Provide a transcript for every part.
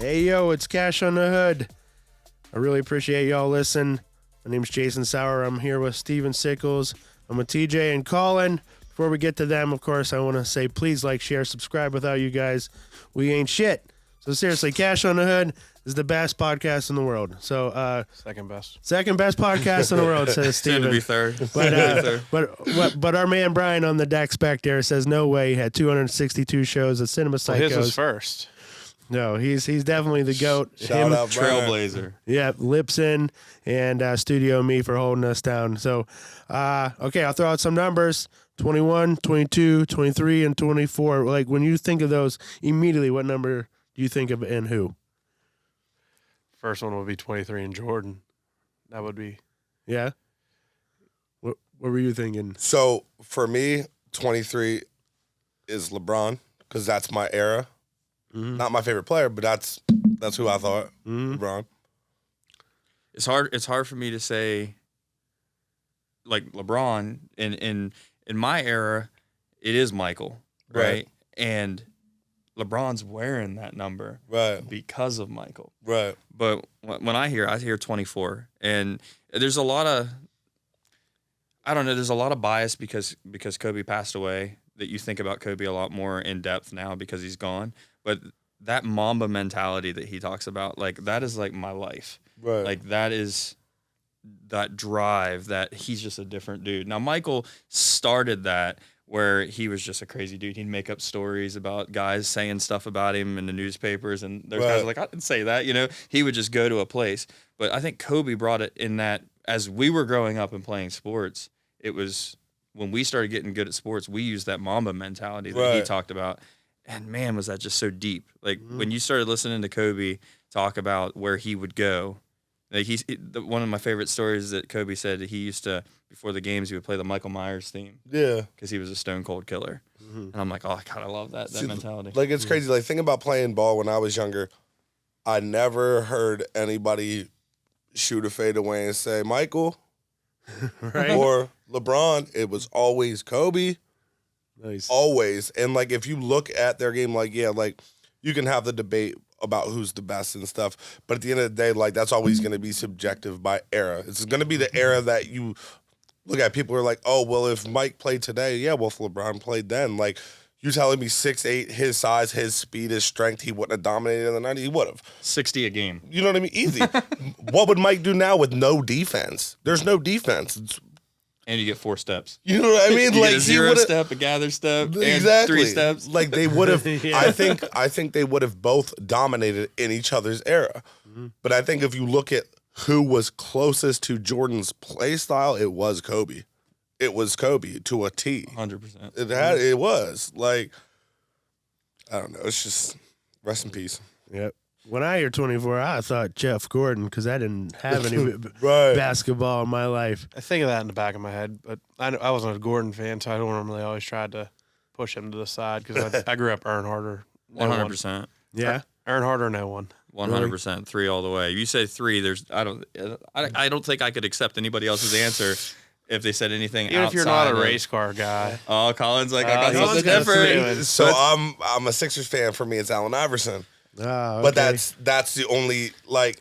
Hey, yo, it's Cash on the Hood. I really appreciate y'all listening. My name's Jason Sauer. I'm here with Steven Sickles. I'm with TJ and Colin. Before we get to them, of course, I want to say please like, share, subscribe. Without you guys, we ain't shit. So seriously, Cash on the Hood is the best podcast in the world. So second best podcast in the world, says Steven. Soon to be third. But our man Brian on the deck back there says no way. He had 262 shows at Cinema Psychos. Well, his was first. No, he's definitely the GOAT. Shout out Trailblazer. Yeah, Lipson and Studio Me for holding us down. So, okay, I'll throw out some numbers. 21, 22, 23, and 24. Like, when you think of those, immediately, what number do you think of and who? First one would be 23 and Jordan. That would be. Yeah? What were you thinking? So, for me, 23 is LeBron, because that's my era. Mm-hmm. Not my favorite player, but that's who I thought. Mm-hmm. LeBron. It's hard for me to say, like, LeBron. In my era, it is Michael, right? And LeBron's wearing that number because of Michael. Right. But when I hear 24. And there's a lot of, I don't know, there's a lot of bias because Kobe passed away, that you think about Kobe a lot more in depth now because he's gone. But that Mamba mentality that he talks about, like, that is like my life. Right. Like, that is that drive, that he's just a different dude. Now, Michael started that where he was just a crazy dude. He'd make up stories about guys saying stuff about him in the newspapers, and there's guys like, I didn't say that, you know. He would just go to a place. But I think Kobe brought it in that as we were growing up and playing sports, it was when we started getting good at sports, we used that Mamba mentality that he talked about. And man, was that just so deep. Like, when you started listening to Kobe talk about where he would go, like, one of my favorite stories that Kobe said that he used to, before the games, he would play the Michael Myers theme. Yeah. Because he was a stone cold killer. Mm-hmm. And I'm like, oh, God, I love that mentality. Like, it's crazy. Like, think about playing ball when I was younger. I never heard anybody shoot a fadeaway and say, Michael or LeBron. It was always Kobe. Nice. Always. And, like, if you look at their game, like, yeah, like, you can have the debate about who's the best and stuff, but at the end of the day, like, that's always going to be subjective by era. It's going to be the era that you look at. People are like, oh, well, if Mike played today, yeah, well, if LeBron played then, like, you telling me 6'8", his size, his speed, his strength, he wouldn't have dominated in the 90s? He would have. 60 a game. You know what I mean? Easy. What would Mike do now with no defense? There's no defense. And you get 4 steps. You know what I mean? You like, get a 0 step, a gather step, exactly. and 3 steps. Like, they would have. Yeah. I think they would have both dominated in each other's era. Mm-hmm. But I think if you look at who was closest to Jordan's play style, it was Kobe. It was Kobe to a T. 100%. It was like, I don't know. It's just rest in peace. Yep. When I hear 24, I thought Jeff Gordon, because I didn't have any basketball in my life. I think of that in the back of my head, but I wasn't a Gordon fan, so I don't normally always try to push him to the side, because I grew up Earnhardt. 100%. Yeah. Earnhardt or no one. 100%. 3 all the way. You say 3, I don't think I could accept anybody else's answer if they said anything even outside. If you're not a race car guy. Oh, Colin's like, I got something different. So I'm a Sixers fan. For me, it's Allen Iverson. Oh, okay. But that's the only, like,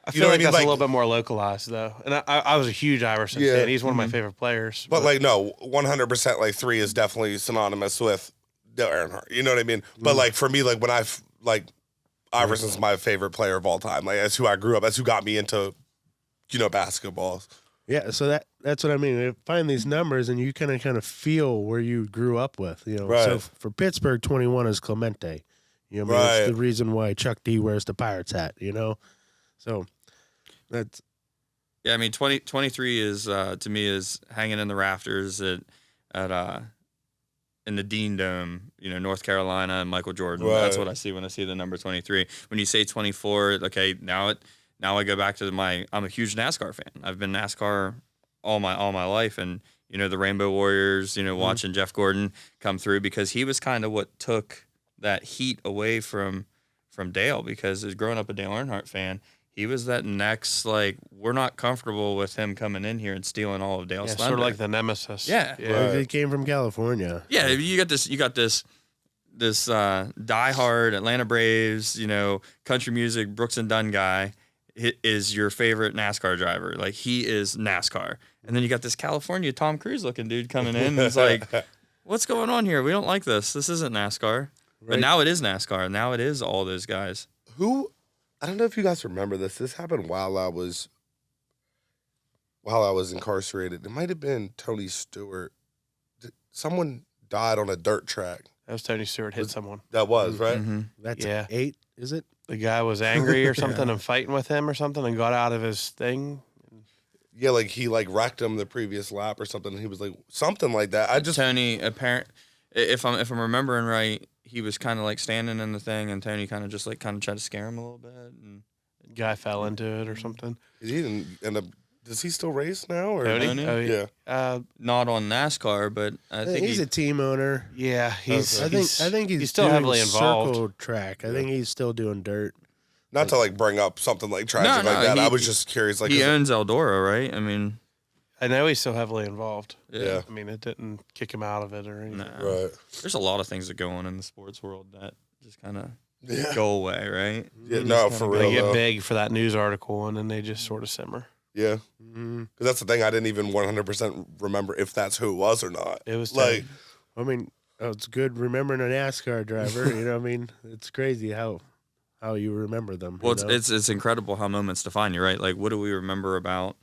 I feel like that's a little bit more localized, though. And I was a huge Iverson fan. He's one of my favorite players. But, like, no, 100%, like, 3 is definitely synonymous with Dale Earnhardt. You know what I mean? But, like, for me, like, when Iverson's my favorite player of all time. Like, that's who I grew up. That's who got me into, basketball. Yeah, so that's what I mean. You find these numbers, and you kind of feel where you grew up with, Right. So for Pittsburgh, 21 is Clemente. It's the reason why Chuck D wears the Pirates hat, So that's... Yeah, I mean, 23 is, to me, is hanging in the rafters in the Dean Dome, North Carolina and Michael Jordan. Right. That's what I see when I see the number 23. When you say 24, okay, now I go back to I'm a huge NASCAR fan. I've been NASCAR all my life, and the Rainbow Warriors, watching Jeff Gordon come through, because he was kind of what took that heat away from Dale, because as growing up a Dale Earnhardt fan, he was that next, like, we're not comfortable with him coming in here and stealing all of Dale's thunder. Sort of like the nemesis. Yeah. Well, they came from California. Yeah, you got this diehard Atlanta Braves, country music Brooks and Dunn guy is your favorite NASCAR driver. Like, he is NASCAR. And then you got this California Tom Cruise looking dude coming in. And it's like, what's going on here? We don't like this. This isn't NASCAR. Right. But now it is NASCAR. Now it is all those guys. I don't know if you guys remember this. This happened while I was incarcerated. It might have been Tony Stewart. Someone died on a dirt track. That was Tony Stewart hit someone. That was, right? Mm-hmm. That's Yeah. 8, is it? The guy was angry or something and fighting with him or something and got out of his thing. Yeah, like he wrecked him the previous lap or something. He was like something like that. Tony, if I'm remembering right, he was kind of like standing in the thing, and Tony kind of tried to scare him a little bit, and Guy fell into it or something. He didn't end up. Does he still race now? Or Tony? Oh, yeah. Not on NASCAR, but I think he's a team owner. Yeah, I think he's still doing heavily involved. circle track. I think he's still doing dirt. Not to bring up something tragic like that. I was just curious. He owns Eldora, right? I mean, I know he's still heavily involved. Yeah. I mean, it didn't kick him out of it or anything. no. Right. There's a lot of things that go on in the sports world that just kind of go away, right? Yeah. No, for real. They get though. big for that news article and then they just sort of simmer. Yeah. Mm-hmm. Because that's the thing. I didn't even 100% remember if that's who it was or not. It was like, I mean, it's good remembering a NASCAR driver. You know what I mean? It's crazy how you remember them. Well, you know? it's incredible how moments define you, right? Like, what do we remember about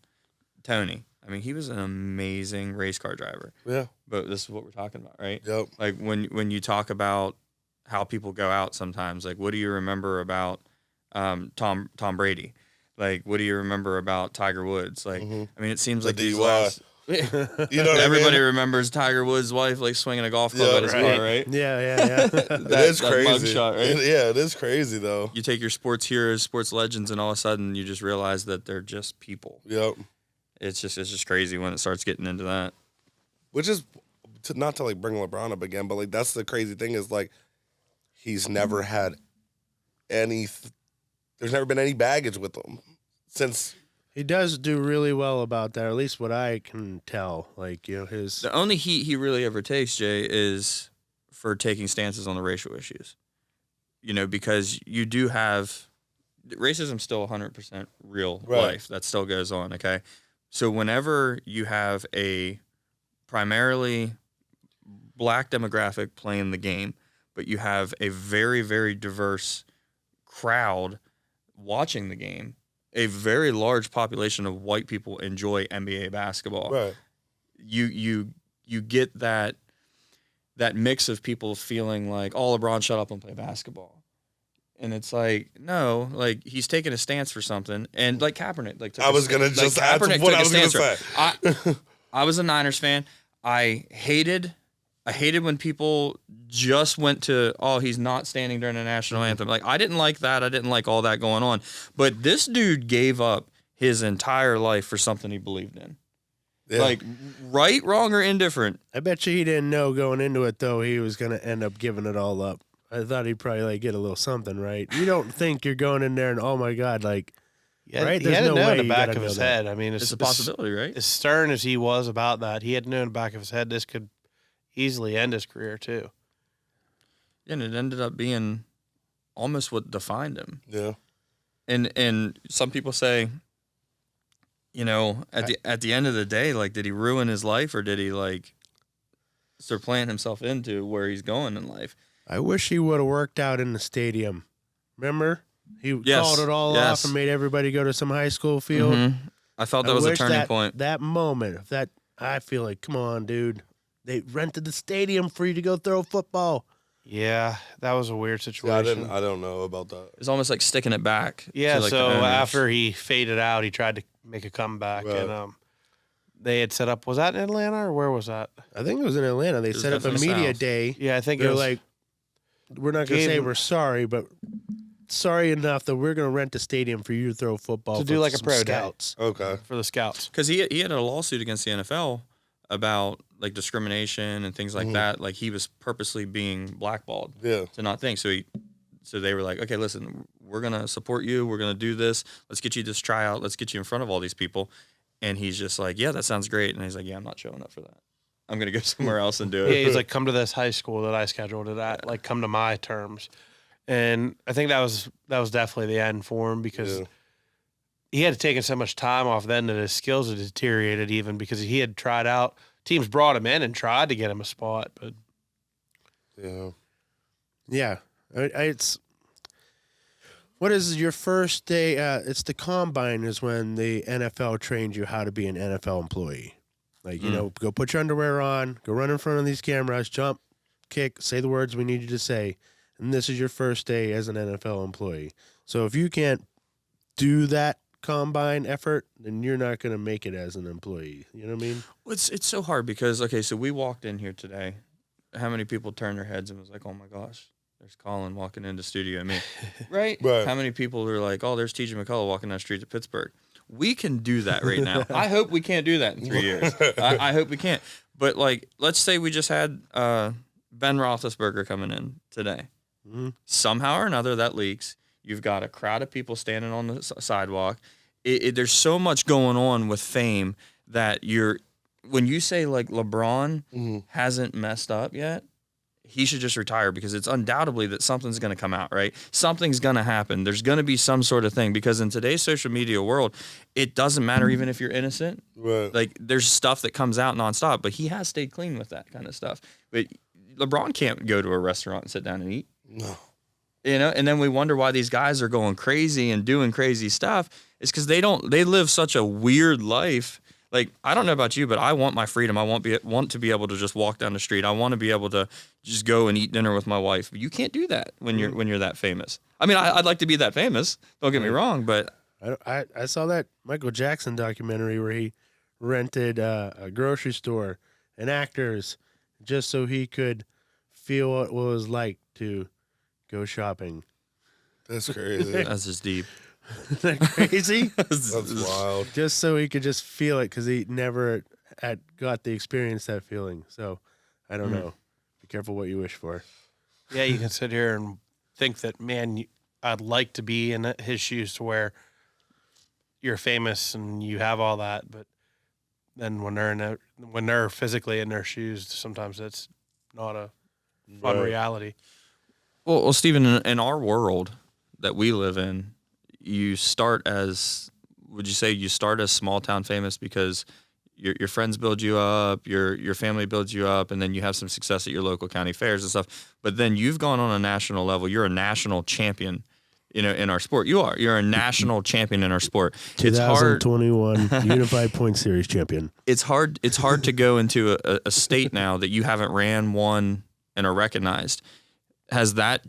Tony? I mean, he was an amazing race car driver. yeah. But this is what we're talking about, right? Yep. Like when you talk about how people go out sometimes, like, what do you remember about Tom Brady? Like, what do you remember about Tiger Woods? Like, I mean, it seems like these DUI. last, You know what everybody I mean? remembers Tiger Woods' wife like swinging a golf club Yeah, at his right. car, right? yeah. It is that crazy. mugshot, right? It is crazy, though. You take your sports heroes, sports legends, and all of a sudden you just realize that they're just people. Yep. It's just crazy when it starts getting into that. Which is, not to bring LeBron up again, but that's the crazy thing is he's never had there's never been any baggage with him since. He does do really well about that, or at least what I can tell. His. The only heat he really ever takes, Jay, is for taking stances on the racial issues. Because you do have racism still 100% real life that still goes on. Okay, so whenever you have a primarily black demographic playing the game, but you have a very, very diverse crowd watching the game, a very large population of white people enjoy NBA basketball. Right. You get that mix of people feeling like, oh, LeBron, shut up and play basketball. And it's like, no, he's taking a stance for something. And Kaepernick, I was going to just add Kaepernick what took I a was going stance to say. I was a Niners fan. I hated when people just went to, oh, he's not standing during the national anthem. I didn't like that. I didn't like all that going on. But this dude gave up his entire life for something he believed in. Yeah. Right, wrong, or indifferent. I bet you he didn't know going into it, though, he was going to end up giving it all up. I thought he'd probably get a little something, right? You don't think you're going in there and, oh, my God, right? He had There's to no know way in the you back gotta of know his that. head. I mean, It's a possibility, right? As stern as he was about that, he had to know in the back of his head this could easily end his career, too. And it ended up being almost what defined him. Yeah. And some people say, at the end of the day, did he ruin his life, or did he start playing himself into where he's going in life? I wish he would have worked out in the stadium. Remember? He Yes, called it all yes. off and made everybody go to some high school field. Mhm. I felt that was a turning point. That moment, I feel like, come on, dude. They rented the stadium for you to go throw a football. Yeah, that was a weird Yeah, situation. I don't know about that. It's almost like sticking it back. Yeah, to, the so owners. after he faded out, he tried to make a comeback, Right. and they had set up. Was that in Atlanta or where was that? I think it was in Atlanta. They It was set up a definitely media south. day. Yeah, I think it They're was. like, we're not going to Gave say him- we're sorry, but sorry enough that we're going to rent a stadium for you to throw football To for do like a some pro day. scouts. Okay. for the scouts. Because he had a lawsuit against the NFL about discrimination and things like that. He was purposely being blackballed Yeah. to not think. So they were like, okay, listen, we're gonna support you. We're gonna do this. Let's get you this tryout. Let's get you in front of all these people. And he's just like, yeah, that sounds great. And he's like, yeah, I'm not showing up for that. I'm gonna go somewhere else and do it. Yeah, he's like, come to this high school that I scheduled it at. Like, come to my terms. And I think that was definitely the end for him because he had taken so much time off then that his skills had deteriorated even because he had tried out. Teams brought him in and tried to get him a spot, but yeah, it's. What is your first day? It's the combine is when the NFL trains you how to be an NFL employee. Like, you know, go put your underwear on, go run in front of these cameras, jump, kick, say the words we need you to say. And this is your first day as an NFL employee. So if you can't do that combine effort, then you're not going to make it as an employee. You know what I mean? Well, it's so hard because, okay, so we walked in here today. How many people turned their heads and was like, oh, my gosh, there's Colin walking into studio and me. Right? How many people are like, oh, there's TJ McCullough walking down the street to Pittsburgh. We can do that right now. I hope we can't do that in 3 years. I hope we can't. But, like, let's say we just had Ben Roethlisberger coming in today. Mm-hmm. Somehow or another, that leaks. You've got a crowd of people standing on the sidewalk. There's so much going on with fame that when you say, like, LeBron hasn't messed up yet, he should just retire because it's undoubtedly that something's going to come out, right? Something's going to happen. There's going to be some sort of thing because in today's social media world, it doesn't matter even if you're innocent. Right. Like, there's stuff that comes out nonstop, but he has stayed clean with that kind of stuff. But LeBron can't go to a restaurant and sit down and eat. No. You know, and then we wonder why these guys are going crazy and doing crazy stuff. It's because they live such a weird life. Like, I don't know about you, but I want my freedom. I want to be able to just walk down the street. I want to be able to just go and eat dinner with my wife. But you can't do that when you're that famous. I mean, I'd like to be that famous. Don't get me wrong, but I saw that Michael Jackson documentary where he rented a grocery store and actors just so he could feel what it was like to go shopping. That's crazy. That's just deep. Isn't that crazy? That's wild. Just so he could just feel it because he never had got the experience that feeling. So I don't know. Be careful what you wish for. Yeah, you can sit here and think that, man, I'd like to be in his shoes to where you're famous and you have all that, but then when they're physically in their shoes, sometimes it's not a fun reality. Well, Stephen, in our world that we live in, you start as, would you say you start as small town famous because your friends build you up, your family builds you up, and then you have some success at your local county fairs and stuff. But then you've gone on a national level. You're a national champion, you know, in our sport. You're a national champion in our sport. 2021 Unified Point Series champion. It's hard to go into a state now that you haven't ran, won, and are recognized. Has that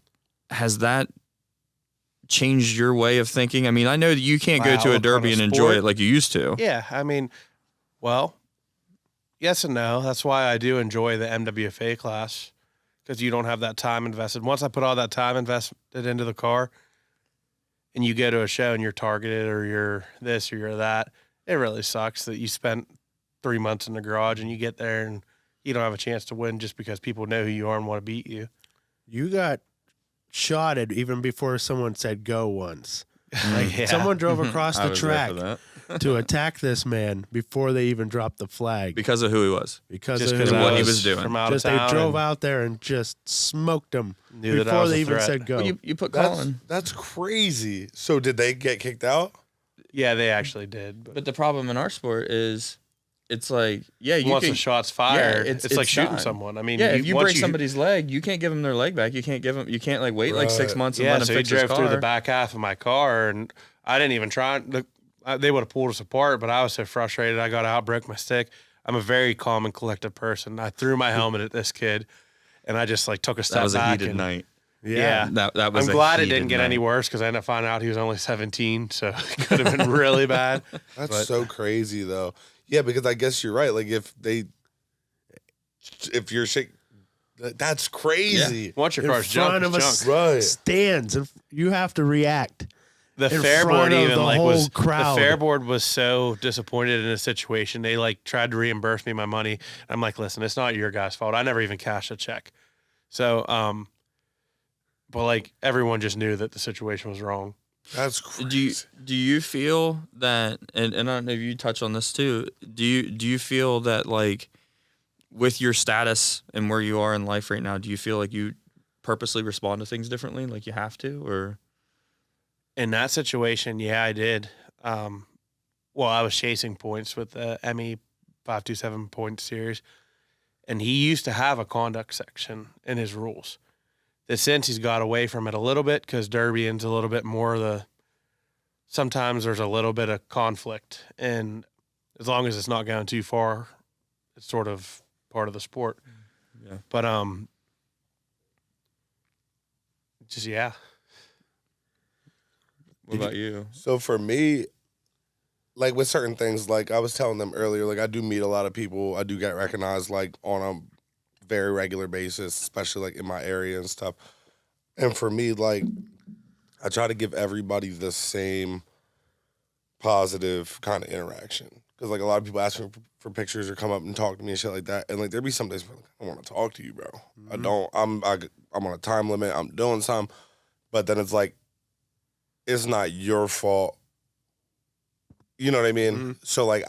changed your way of thinking? I mean, I know that you can't go to a derby and enjoy it like you used to. Yeah, I mean, well, yes and no. That's why I do enjoy the MWFA class because you don't have that time invested. Once I put all that time invested into the car and you go to a show and you're targeted or you're this or you're that, it really sucks that you spent 3 months in the garage and you get there and you don't have a chance to win just because people know who you are and want to beat you. You got shotted even before someone said go once. Like, Yeah. someone drove across I the was there track for that. to attack this man before they even dropped the flag. Because of who he was. Because Just of because what I he was doing. from out just of they town drove and out there and just smoked him knew that I before was they a even threat. said go. Well, you put Colin. That's crazy. So did they get kicked out? Yeah, they actually did. But But the problem in our sport is, it's like, yeah, you once can, the shot's fired, yeah, it's like shooting done. someone. I mean, yeah, if you once break somebody's leg, you can't give them their leg back. You can't like wait like 6 months and Yeah, let him so he fix his drove car. through the back half of my car, and I didn't even try. They would have pulled us apart, but I was so frustrated. I got out, broke my stick. I'm a very calm and collected person. I threw my helmet at this kid, and I just like took a step That was back. a heated and, night. Yeah, That was. I'm glad it didn't get any worse because I ended up finding out he was only 17, so it could have been really bad. That's so crazy, though. Yeah, because I guess you're right. Like, if you're shaking, that's crazy. Once your in car's front junk, of it's us junk. Right. stands, and you have to react. The in fair front board of even the like whole was crowd. the fair board was so disappointed in the situation. They like tried to reimburse me my money. I'm like, listen, it's not your guys' fault. I never even cashed a check. So, but like everyone just knew that the situation was wrong. That's crazy. Do you feel that? And I don't know if you touch on this too. Do you feel that like with your status and where you are in life right now, do you feel like you purposely respond to things differently, like you have to, or? In that situation, yeah, I did. Well, I was chasing points with the ME 527 point series, and he used to have a conduct section in his rules. That since he's got away from it a little bit, because Derbyan's a little bit more sometimes there's a little bit of conflict, and as long as it's not going too far, it's sort of part of the sport. Yeah. But just yeah. What about you? So for me, like with certain things, like I was telling them earlier, like I do meet a lot of people. I do get recognized like on a very regular basis, especially like in my area and stuff. And for me, like I try to give everybody the same positive kind of interaction. Because like a lot of people ask me for pictures or come up and talk to me and shit like that. And like there'd be some days where like, I don't want to talk to you, bro. I don't. I'm on a time limit. I'm doing something. But then it's like, it's not your fault. You know what I mean? Mm-hmm. So like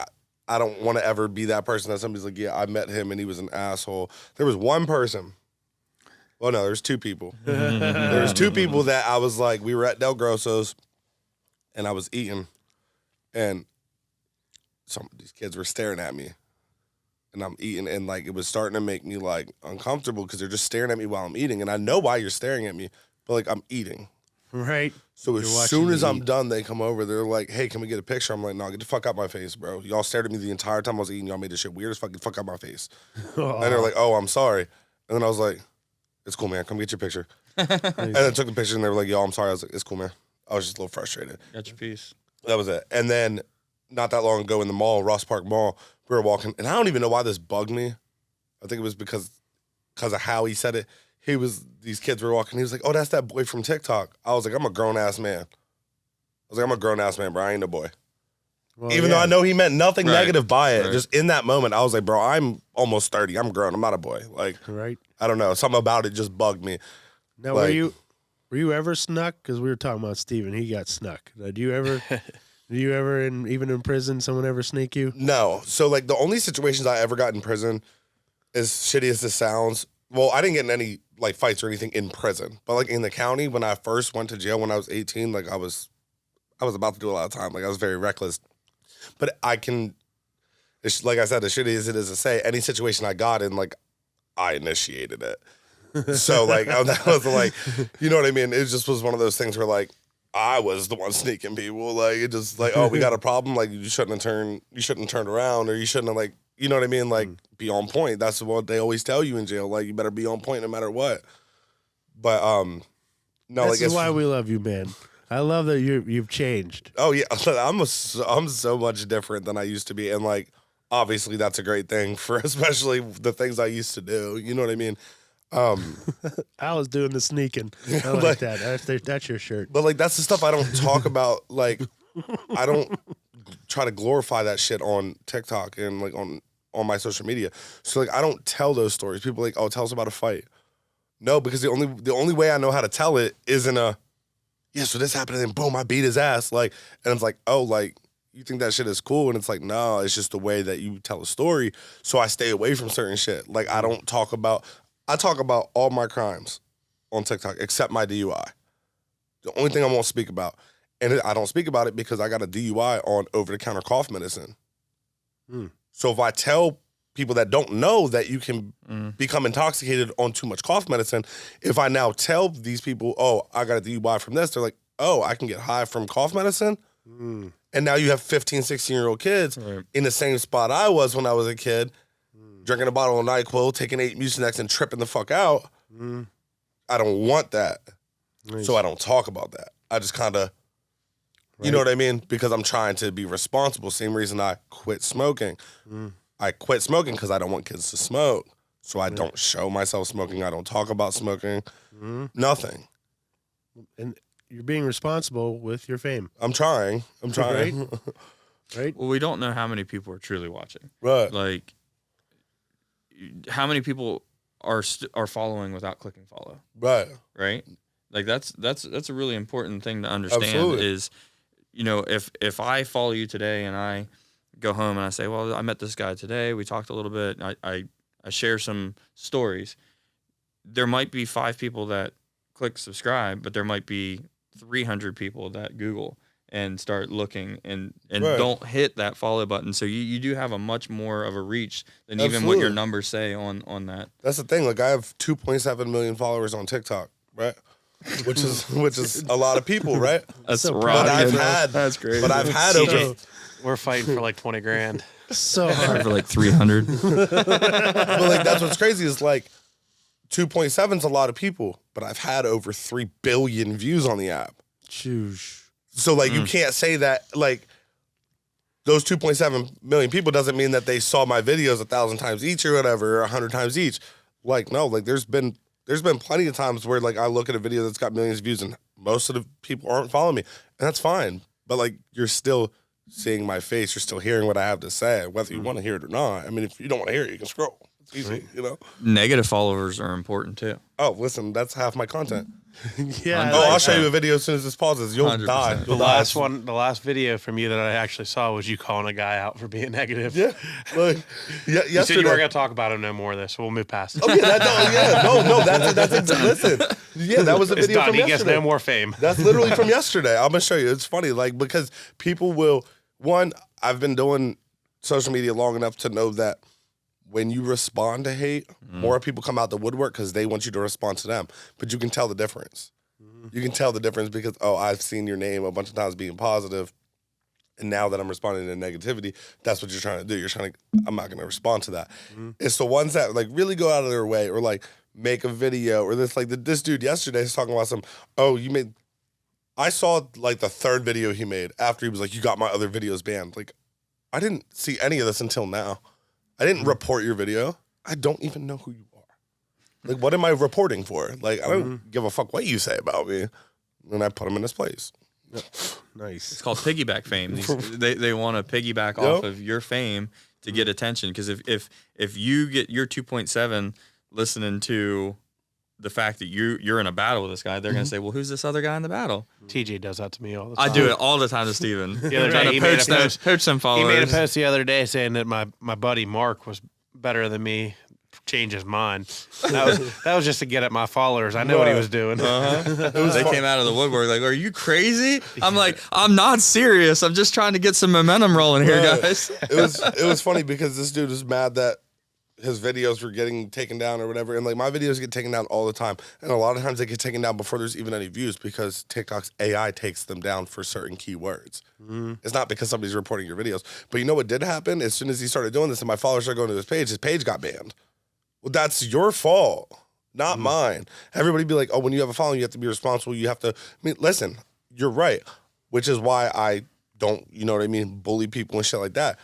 I don't want to ever be that person that somebody's like, yeah, I met him and he was an asshole. There was one person. Well, no, there's two people. There's two people that I was like, we were at Del Grosso's and I was eating and some of these kids were staring at me and I'm eating and like it was starting to make me like uncomfortable because they're just staring at me while I'm eating and I know why you're staring at me, but like I'm eating. Right. So You're as watching soon me as I'm eat. done, they come over. They're like, hey, can we get a picture? I'm like, no, get the fuck out my face, bro. Y'all stared at me the entire time I was eating. Y'all made this shit weird as fuck. Get the fuck out my face. And they're like, oh, I'm sorry. And then I was like, it's cool, man. Come get your picture. And then took the picture and they were like, yo, I'm sorry. I was like, it's cool, man. I was just a little frustrated. Got your piece. That was it. And then not that long ago in the mall, Ross Park Mall, we were walking. And I don't even know why this bugged me. I think it was because of how he said it. These kids were walking. He was like, oh, that's that boy from TikTok. I was like, I'm a grown-ass man. I'm a grown-ass man, bro. I ain't a boy. Well, Even though I know he meant nothing Right. negative by it. Right. Just in that moment, I was like, bro, I'm almost 30. I'm grown. I'm not a boy. Like, Right. I don't know. Something about it just bugged me. Now, Like- were you ever snuck? Because we were talking about Steven. He got snuck. Do you ever, even in prison, someone ever sneak you? No. So, like, the only situations I ever got in prison, as shitty as this sounds, well, I didn't get in any, like, fights or anything in prison. But, like, in the county, when I first went to jail when I was 18, like, I was about to do a lot of time. Like, I was very reckless. But like I said, as shitty as it is to say, any situation I got in, like, I initiated it. So, like, that was like, you know what I mean? It just was one of those things where, like, I was the one sneaking people. Like, it just, like, oh, we got a problem. Like, you shouldn't have turned around, or you shouldn't have, like, you know what I mean? Like, be on point. That's what they always tell you in jail. Like, you better be on point no matter what. But, no, This like, is why we love you, man. I love that you've changed. oh yeah, I'm so much different than I used to be, and like obviously that's a great thing for especially the things I used to do. You know what I mean? I was doing the sneaking. I like Like- that. That's your shirt. But like that's the stuff I don't talk about. Like I don't try to glorify that shit on TikTok and like on my social media. So like I don't tell those stories. People are like, oh, tell us about a fight. No, because the only way I know how to tell it is in a yeah, so this happened and then boom, I beat his ass. Like, and it's like, oh, like, you think that shit is cool? And it's like, no, it's just the way that you tell a story. So I stay away from certain shit. Like, I talk about all my crimes on TikTok except my DUI. The only thing I won't speak about. And I don't speak about it because I got a DUI on over-the-counter cough medicine. So if I tell people that don't know that you can become intoxicated on too much cough medicine, if I now tell these people, oh, I got a DUI from this, they're like, oh, I can get high from cough medicine? And now you have 15, 16-year-old kids in the same spot I was when I was a kid, drinking a bottle of NyQuil, taking 8 Mucinex and tripping the fuck out. I don't want that. Nice. So I don't talk about that. I just kind of, you know what I mean? Because I'm trying to be responsible. Same reason I quit smoking. I quit smoking because I don't want kids to smoke. So I don't show myself smoking. I don't talk about smoking. Nothing. And you're being responsible with your fame. I'm trying. Right? Right? Well, we don't know how many people are truly watching. Right. Like, how many people are following without clicking follow? Right. Right? Like that's a really important thing to understand. Absolutely. Is, you know, if I follow you today and I go home and I say, well, I met this guy today, we talked a little bit, I I share some stories. There might be 5 people that click subscribe, but there might be 300 people that Google and start looking and Right. don't hit that follow button. So you do have a much more of a reach than even what your Absolutely. numbers say on that. That's the thing. Like I have 2.7 million followers on TikTok, right? Which is a lot of people, right? That's So right. proud But I've of you, had, That's great. but I've had TJ, over. we're fighting for like 20 grand. So hard. for like 300. But like that's what's crazy is like 2.7 is a lot of people, but I've had over 3 billion views on the app. Choosh. So like you can't say that like those 2.7 million people doesn't mean that they saw my videos 1,000 times each or whatever, or 100 times each. Like no, like there's been plenty of times where like I look at a video that's got millions of views and most of the people aren't following me, and that's fine. But like you're still seeing my face, you're still hearing what I have to say, whether you want to hear it or not. I mean, if you don't want to hear it, you can scroll. It's easy, you know. Negative followers are important too. Oh, listen, that's half my content. Yeah. Oh, I'll like show you that. a video as soon as this pauses. You'll 100%. die. The You'll die. the last video from you that I actually saw was you calling a guy out for being negative. Yeah. Like, yeah. You said you Yesterday. weren't going to talk about him no more of this, so we'll move past it. Oh yeah, that's listen. Yeah, that was a It's video done. from He gets yesterday. no more fame. That's literally from yesterday. I'm gonna show you. It's funny, like because people will. One, I've been doing social media long enough to know that when you respond to hate, more people come out the woodwork because they want you to respond to them. But you can tell the difference. You can tell the difference because I've seen your name a bunch of times being positive, and now that I'm responding to negativity, that's what you're trying to do. You're trying to. I'm not gonna respond to that. It's the ones that like really go out of their way or like make a video or this like this dude yesterday is talking about some. Oh, you made. I saw like the 3rd video he made after he was like, "You got my other videos banned." Like, I didn't see any of this until now. I didn't report your video. I don't even know who you are. Like, what am I reporting for? Like, I don't give a fuck what you say about me. And I put him in his place. Nice. It's called piggyback fame. They want to piggyback off of your fame to get attention. Because if you get your 2.7 listening to the fact that you're in a battle with this guy, they're gonna say, "Well, who's this other guy in the battle?" TJ does that to me all the time. I do it all the time to Steven. The other Trying day, to he made a poach some He followers. made a post the other day saying that my buddy Mark was better than me. Change his mind. That was just to get at my followers. I know what he was doing. They came out of the woodwork like, "Are you crazy?" I'm like, "I'm not serious. I'm just trying to get some momentum rolling here, Right. guys." It was funny because this dude was mad that his videos were getting taken down or whatever, and like my videos get taken down all the time, and a lot of times they get taken down before there's even any views because TikTok's AI takes them down for certain keywords. It's not because somebody's reporting your videos. But you know what did happen? As soon as he started doing this and my followers started going to his page got banned. Well, that's your fault, not mine. Everybody be like, "Oh, when you have a following, you have to be responsible. You have to." I mean, listen, you're right, which is why I don't, you know what I mean, bully people and shit like that.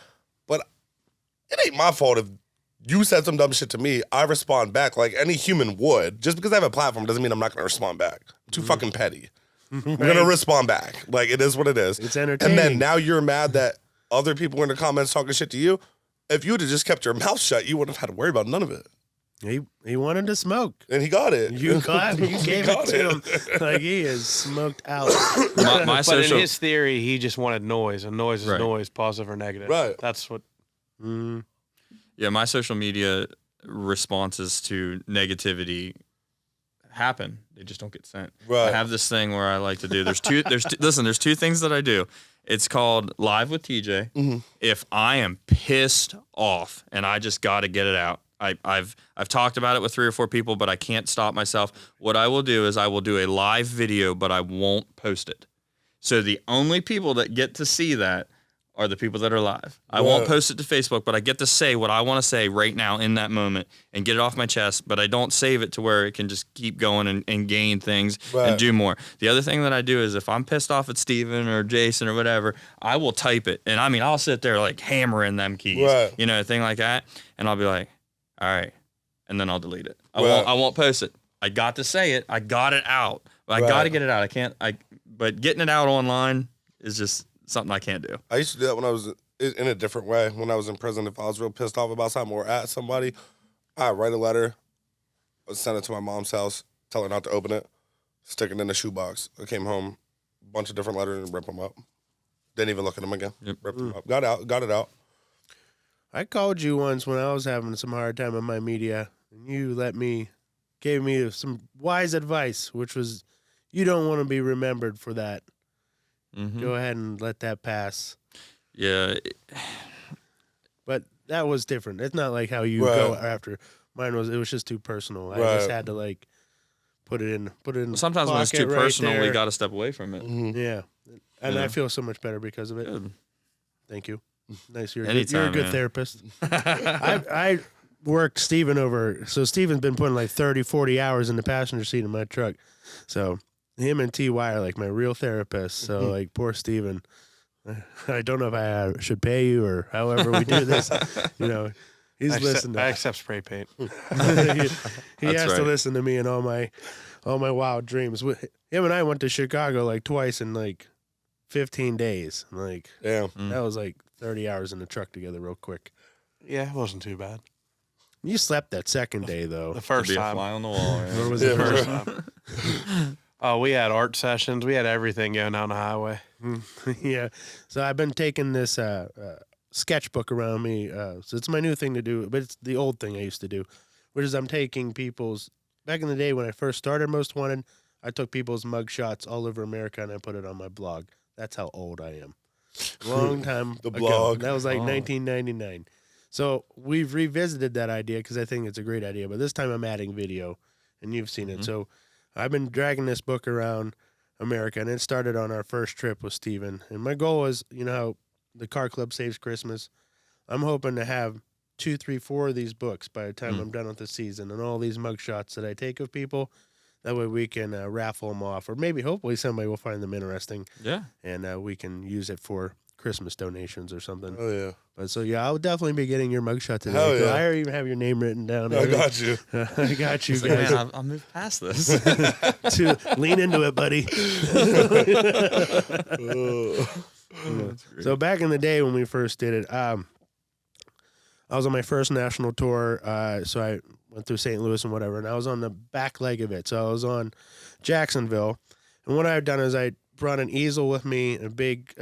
But it ain't my fault if you said some dumb shit to me. I respond back like any human would. Just because I have a platform doesn't mean I'm not going to respond back. I'm too fucking petty. I'm going to respond back. Like, it is what it is. It's entertaining. And then now you're mad that other people in the comments talking shit to you. If you would have just kept your mouth shut, you wouldn't have had to worry about none of it. He wanted to smoke. And he got it. You got it. You gave it got to him. Like he is smoked out. My But social. in his theory, he just wanted noise, and noise is Right. noise, positive or negative. Right. That's what. Yeah, my social media responses to negativity happen. They just don't get sent. Right. I have this thing where I like to do. There's two things that I do. It's called Live with TJ. If I am pissed off and I just got to get it out. I've talked about it with 3 or 4 people, but I can't stop myself. What I will do is I will do a live video, but I won't post it. So the only people that get to see that are the people that are live. I won't post it to Facebook, but I get to say what I want to say right now in that moment and get it off my chest, but I don't save it to where it can just keep going and gain things and do more. The other thing that I do is if I'm pissed off at Steven or Jason or whatever, I will type it. And I mean, I'll sit there like hammering them keys, you know, a thing like that. And I'll be like, all right. And then I'll delete it. I won't post it. I got to say it. I got it out. But I got to get it out. But getting it out online is just something I can't do. I used to do that when I was in a different way. When I was in prison, if I was real pissed off about something or at somebody, I'd write a letter, I'd send it to my mom's house, tell her not to open it, stick it in the shoebox. I came home, a bunch of different letters, and rip them up. Didn't even look at them again. Ripped them up. Got it out. I called you once when I was having some hard time in my media, and you gave me some wise advice, which was you don't want to be remembered for that. Mm-hmm. Go ahead and let that pass. Yeah. But that was different. It's not like how you Right. go after. It was just too personal. I just had to like put it in. Sometimes when it's too pocket right personal, we there. got to step away from it. Yeah, and Yeah. I feel so much better because of it. Good. Thank you. Nice. You're a Anytime, good man. therapist. I work Steven over. So Steven's been putting like 30, 40 hours in the passenger seat of my truck. So him and TY are like my real therapists. So like poor Steven. I don't know if I should pay you or however we do this. He's listening. I accept spray paint. he That's has to right. listen to me and all my wild dreams. Him and I went to Chicago like twice in like 15 days. Like Damn. that was like 30 hours in the truck together real quick. Yeah, it wasn't too bad. You slept that second day though. The first Be a time. fly on the wall. Right? Or was Yeah, it First first? time. Oh, we had art sessions. We had everything going down the highway. Yeah. So I've been taking this sketchbook around me. So it's my new thing to do, but it's the old thing I used to do, which is I'm taking people's. Back in the day when I first started Most Wanted, I took people's mug shots all over America and I put it on my blog. That's how old I am. Long time The ago. blog. That was like Oh. 1999. So we've revisited that idea because I think it's a great idea. But this time I'm adding video, and you've seen it. So I've been dragging this book around America, and it started on our first trip with Steven. And my goal is, how the Car Club Saves Christmas. I'm hoping to have 2, 3, 4 of these books by the time I'm done with the season, and all these mug shots that I take of people. That way we can raffle them off, or maybe hopefully somebody will find them interesting, Yeah. and we can use it for Christmas donations or something. Oh yeah. But so yeah, I'll definitely be getting your mugshot today. Hell yeah. I already even have your name written down. I got you. I got you It's like, guys. man, I'll move past this. To lean into it, buddy. So back in the day when we first did it, I was on my first national tour. So I went through St. Louis and whatever, and I was on the back leg of it. So I was on Jacksonville, and what I had done is I brought an easel with me, a big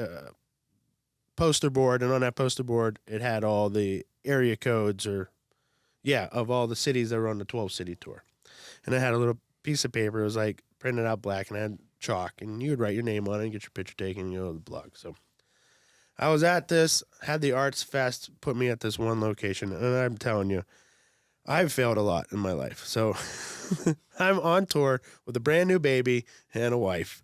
poster board, and on that poster board it had all the area codes of all the cities that were on the 12-city tour. And I had a little piece of paper. It was like printed out black, and I had chalk, and you would write your name on it and get your picture taken and go to the blog. So I was at this, had the Arts Fest put me at this one location, and I'm telling you, I've failed a lot in my life. So I'm on tour with a brand new baby and a wife.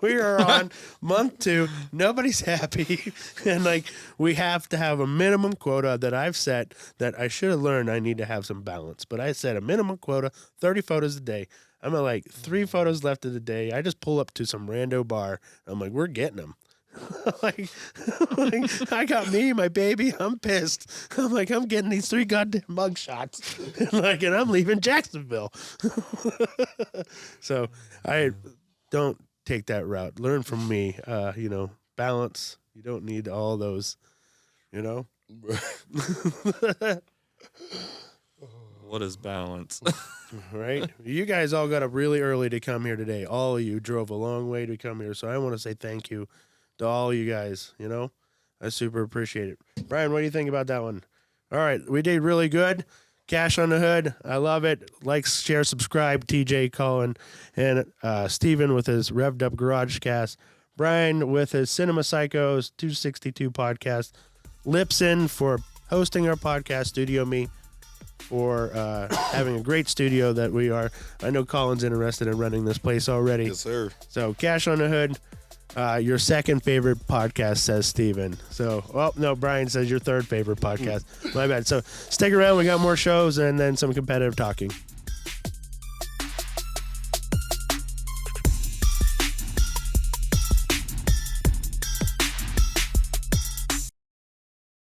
We are on month 2. Nobody's happy. And we have to have a minimum quota that I've set that I should have learned I need to have some balance. But I set a minimum quota, 30 photos a day. I'm at 3 photos left of the day. I just pull up to some rando bar. I'm like, we're getting them. I got me, my baby. I'm pissed. I'm like, I'm getting these 3 goddamn mug shots. And I'm leaving Jacksonville. So I don't take that route. Learn from me. Balance. You don't need all those, What is balance? right? You guys all got up really early to come here today. All of you drove a long way to come here. So I want to say thank you to all you guys. I super appreciate it. Brian, what do you think about that one? All right, we did really good. Cash on the Hood. I love it. Like, share, subscribe. TJ, Colin, and Steven with his Revved Up Garage Cast. Brian with his Cinema Psychos 262 podcast. Lipson for hosting our podcast. Studio Me for having a great studio that we are. I know Colin's interested in running this place already. Yes, sir. So Cash on the Hood. Your second favorite podcast, says Steven. So, no, Brian says your third favorite podcast. My bad. So stick around. We got more shows and then some competitive talking.